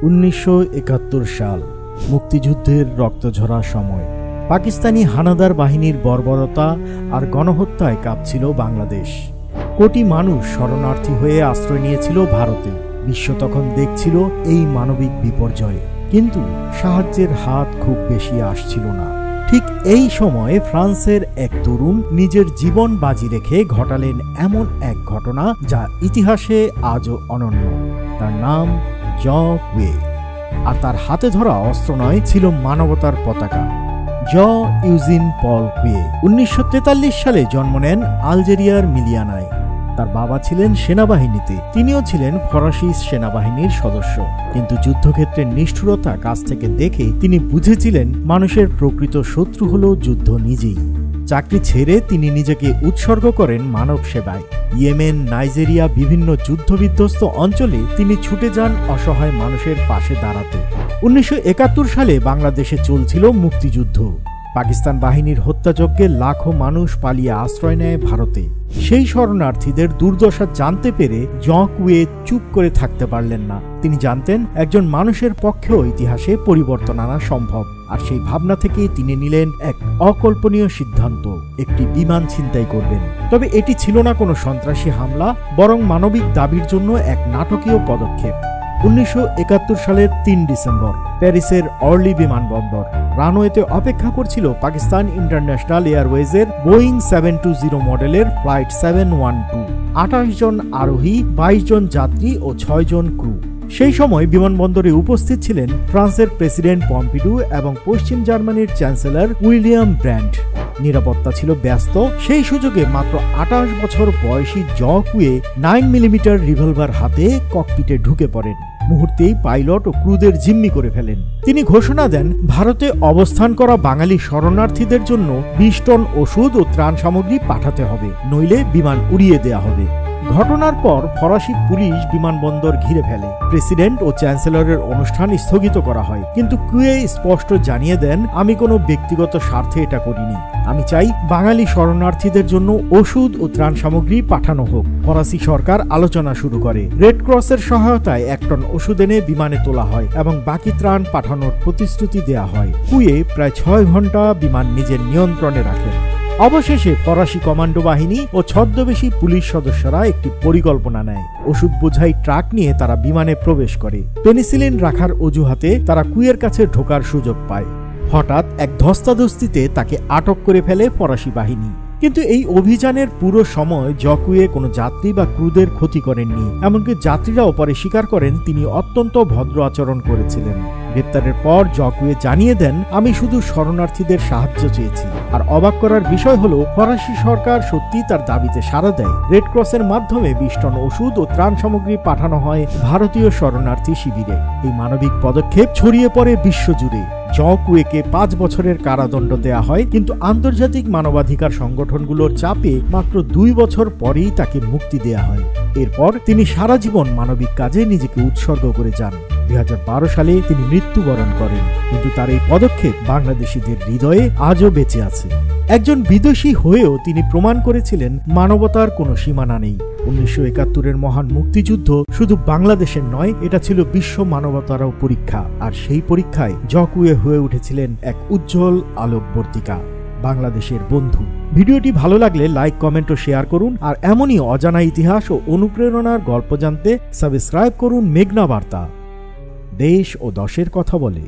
1971 সাল, মুক্তিযুদ্ধের রক্তঝরা সময়। পাকিস্তানি হানাদার বাহিনীর বর্বরতা আর গণহত্যায় কাঁপছিল বাংলাদেশ। কোটি মানুষ শরণার্থী হয়ে আশ্রয় নিয়েছিল ভারতে। বিশ্ব তখন দেখছিল এই মানবিক বিপর্যয়, কিন্তু সাহায্যের হাত খুব বেশি আসছিল না। ঠিক এই সময়ে ফ্রান্সের এক তরুণ নিজের জীবন বাজি রেখে ঘটালেন এমন এক ঘটনা যা ইতিহাসে আজও অনন্য। তার নাম জন কুয়ে, আর তার হাতে ধরা অস্ত্র নয়, ছিল মানবতার পতাকা। জন ইউজিন পল কুয়ে 1943 সালে জন্ম নেন আলজেরিয়ার মিলিয়ানায়। তার বাবা ছিলেন সেনাবাহিনীতে, তিনিও ছিলেন ফরাসি সেনাবাহিনীর সদস্য। কিন্তু যুদ্ধক্ষেত্রের নিষ্ঠুরতা কাছ থেকে দেখে তিনি বুঝেছিলেন মানুষের প্রকৃত শত্রু হল যুদ্ধ নিজেই। চাকরি ছেড়ে তিনি নিজেকে উৎসর্গ করেন মানব সেবায়। ইয়েমেন, নাইজেরিয়া, বিভিন্ন যুদ্ধবিধ্বস্ত অঞ্চলে তিনি ছুটে যান অসহায় মানুষের পাশে দাঁড়াতে। 1971 সালে বাংলাদেশে চলছিল মুক্তিযুদ্ধ। পাকিস্তান বাহিনীর হত্যাযজ্ঞে লাখো মানুষ পালিয়ে আশ্রয় নেয় ভারতে। সেই শরণার্থীদের দুর্দশা জানতে পেরে জন কুয়ে চুপ করে থাকতে পারলেন না। তিনি জানতেন একজন মানুষের পক্ষেও ইতিহাসে পরিবর্তন আনা সম্ভব, আর সেই ভাবনা থেকে তিনি নিলেন এক অকল্পনীয় সিদ্ধান্ত, একটি বিমান ছিনতাই করবেন। তবে এটি ছিল না কোনো সন্ত্রাসী হামলা, বরং মানবিক দাবির জন্য এক নাটকীয় পদক্ষেপ। 1971 সালের 3 ডিসেম্বর প্যারিসের অর্লি বিমানবন্দর রানওয়েতে অপেক্ষা করছিল পাকিস্তান ইন্টারন্যাশনাল এয়ারওয়েজের বোয়িং 720 মডেলের ফ্লাইট 712। 28 জন আরোহী, 22 জন যাত্রী ও 6 জন ক্রু। সেই সময় বিমানবন্দরে উপস্থিত ছিলেন ফ্রান্সের প্রেসিডেন্ট পম্পিডু এবং পশ্চিম জার্মানির চ্যান্সেলর উইলিয়াম ব্র্যান্ড। নিরাপত্তা ছিল ব্যস্ত। সেই সুযোগে মাত্র 28 বছর বয়সী জন কুয়ে 9 মিলিমিটার রিভলভার হাতে ককপিটে ঢুকে পড়েন। মুহূর্তেই পাইলট ও ক্রুদের জিম্মি করে ফেলেন। তিনি ঘোষণা দেন ভারতে অবস্থান করা বাঙালি শরণার্থীদের জন্য 20 টন ওষুধ ও ত্রাণ সামগ্রী পাঠাতে হবে, নইলে বিমান উড়িয়ে দেয়া হবে। ঘটনার পর ফরাসি পুলিশ বিমানবন্দর ঘিরে ফেলে। প্রেসিডেন্ট ও চ্যান্সেলরের অনুষ্ঠান স্থগিত করা হয়, কিন্তু কুয়ে স্পষ্ট জানিয়ে দেন, আমি কোনো ব্যক্তিগত স্বার্থে এটা করিনি। আমি চাই বাঙালি শরণার্থীদের জন্য ওষুধ ও ত্রাণ সামগ্রী পাঠানো হোক। ফরাসি সরকার আলোচনা শুরু করে। রেড ক্রসের সহায়তায় 1 টন ওষুধ এনে বিমানে তোলা হয় এবং বাকি ত্রাণ পাঠানোর প্রতিশ্রুতি দেয়া হয়। কুয়ে প্রায় 6 ঘন্টা বিমান নিজের নিয়ন্ত্রণে রাখেন। অবশেষে ফরাসি কমান্ডো বাহিনী ও ছদ্মবেশী পুলিশ সদস্যরা একটি পরিকল্পনা নেয়। ওষুধ বোঝাই ট্রাক নিয়ে তারা বিমানে প্রবেশ করে। পেনিসিলিন রাখার অজুহাতে তারা কুয়ের কাছে ঢোকার সুযোগ পায়। হঠাৎ এক ধস্তাধস্তিতে তাকে আটক করে ফেলে ফরাসি বাহিনী। কিন্তু এই অভিযানের পুরো সময় জন কুয়ে কোনো যাত্রী বা ক্রুদের ক্ষতি করেননি। এমনকি যাত্রীরাও পরে স্বীকার করেন তিনি অত্যন্ত ভদ্র আচরণ করেছিলেন। গ্রেপ্তারের পর জন কুয়ে জানিয়ে দেন, আমি শুধু শরণার্থীদের সাহায্য চেয়েছি। আর অবাক করার বিষয় হলো, ফরাসি সরকার সত্যি তার দাবিতে সাড়া দেয়। রেড ক্রসের মাধ্যমে 20 টন ওষুধ ও ত্রাণ সামগ্রী পাঠানো হয় ভারতীয় শরণার্থী শিবিরে। এই মানবিক পদক্ষেপ ছড়িয়ে পড়ে বিশ্বজুড়ে। জন কুয়েকে 5 বছরের কারাদণ্ড দেয়া হয়, কিন্তু আন্তর্জাতিক মানবাধিকার সংগঠনগুলোর চাপে মাত্র 2 বছর পরেই তাকে মুক্তি দেয়া হয়। এরপর তিনি সারা জীবন মানবিক কাজে নিজেকে উৎসর্গ করে যান। 2012 সালে তিনি মৃত্যুবরণ করেন, কিন্তু তার এই পদক্ষেপ বাংলাদেশিদের হৃদয়ে আজও বেঁচে আছে। একজন বিদেশী হয়েও তিনি প্রমাণ করেছিলেন মানবতার কোনো সীমানা নেই। 1971-এর মহান মুক্তিযুদ্ধ শুধু বাংলাদেশের নয়, এটা ছিল বিশ্ব মানবতারও পরীক্ষা। আর সেই পরীক্ষায় জন কুয়ে হয়ে উঠেছিলেন এক উজ্জ্বল আলোকবর্তিকা, বাংলাদেশের বন্ধু। ভিডিওটি ভালো লাগলে লাইক, কমেন্ট ও শেয়ার করুন। আর এমনই অজানা ইতিহাস ও অনুপ্রেরণার গল্প জানতে সাবস্ক্রাইব করুন মেঘনা বার্তা। দেশ ও দশের কথা বলে।